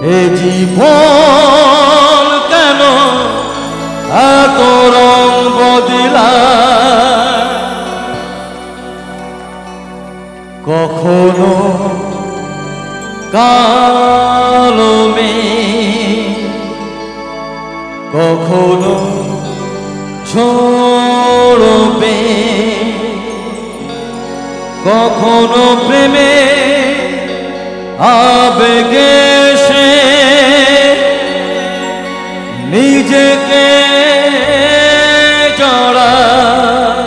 এ জীবন কেন এত রং বদলায়, কখনো কালো মেঘ, কখনো ঝড়বে, কখনো প্রেমে আবেগে সে নিজেকে জড়ায়।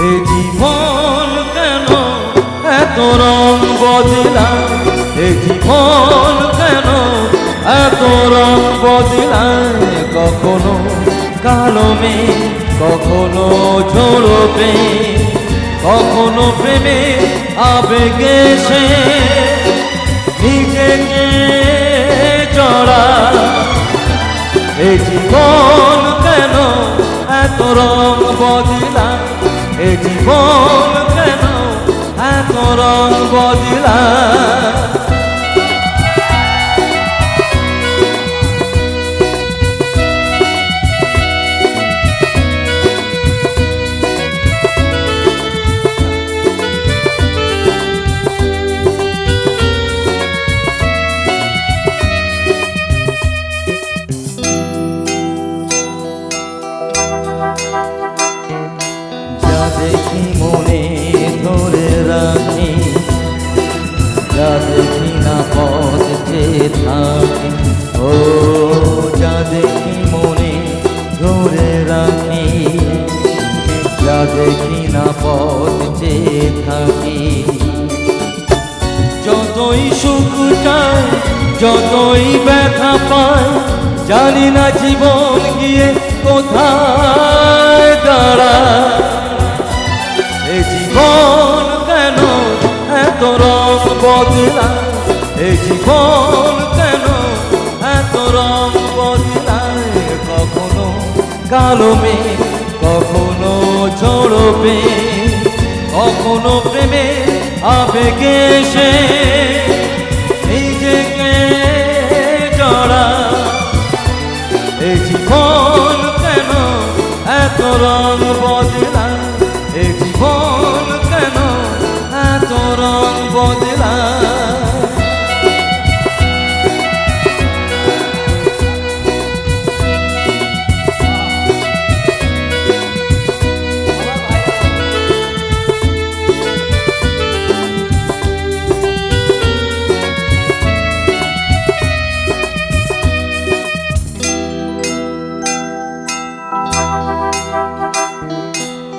এ জীবন কেন এত রং বদলায়, এ জীবন কেন এত রং বদলায়, কখনো কালো মেঘ, কখনো ঝড়বে, কখনো প্রেমে আবেগে সে নিজেকে জড়ায়। এ জীবন কেন এত রং বদলায়, এ জীবন কেন এত রং বদলায়। দেখি মনে ধরে রাখি, যা দেখি না পথ চেয়ে থাকি, ও যা দেখি মনে ধরে রাখি, যা দেখি না পথ চেয়ে থাকি। যতই সুখ চাই, যতই ব্যথা পাই, জানি না জীবন গিয়ে কোথায় দাঁড়ায়। এ জীবন কেন এত রং বদলায়, এ জীবন কেন এত রং বদলায়, কখনো কালো মেঘ, কখনো ঝড়বে, কখনো প্রেমে আবেগে সে নিজেকে জড়ায়। এ জীবন কেন এত রং বদলায়, এ জীবন কেন এত রং বদলায়।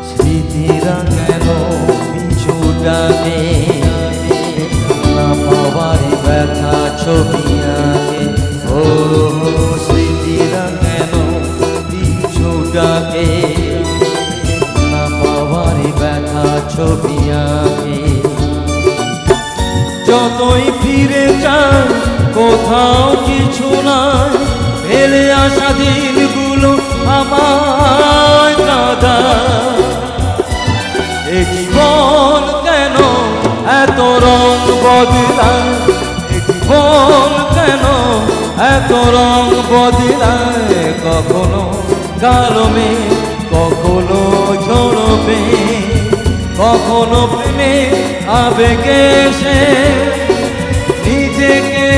স্মৃতিরা কেন পিছু ডাকে, না পাওয়ারই ব্যথা ছবি আঁকে, ও স্মৃতিরা কেন পিছু ডাকে, না পাওয়ারই ব্যথা ছবি আঁকে। যতই ফিরে চাই কোথাও কিছু নাই, ফেলে আসা দিনগুলো আমায় কাঁদায়। এ জীবন কেন এত রং বদলায়, এ জীবন কেন এত রং বদলায়, কখনো কালো মেঘ, কখনো ঝড়বে, কখনো প্রেমে আবেগে সে নিজেকে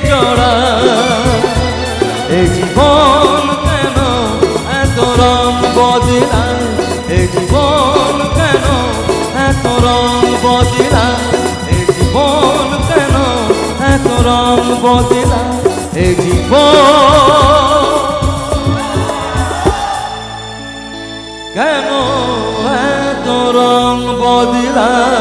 জড়ায়। এ জীবন কেন এত রং বদলায়, এ জীবন কেন এত রং বদলায়, এ জীবন কেন এত রং বদলায়, এ জীবন কেন এত রং বদলায়।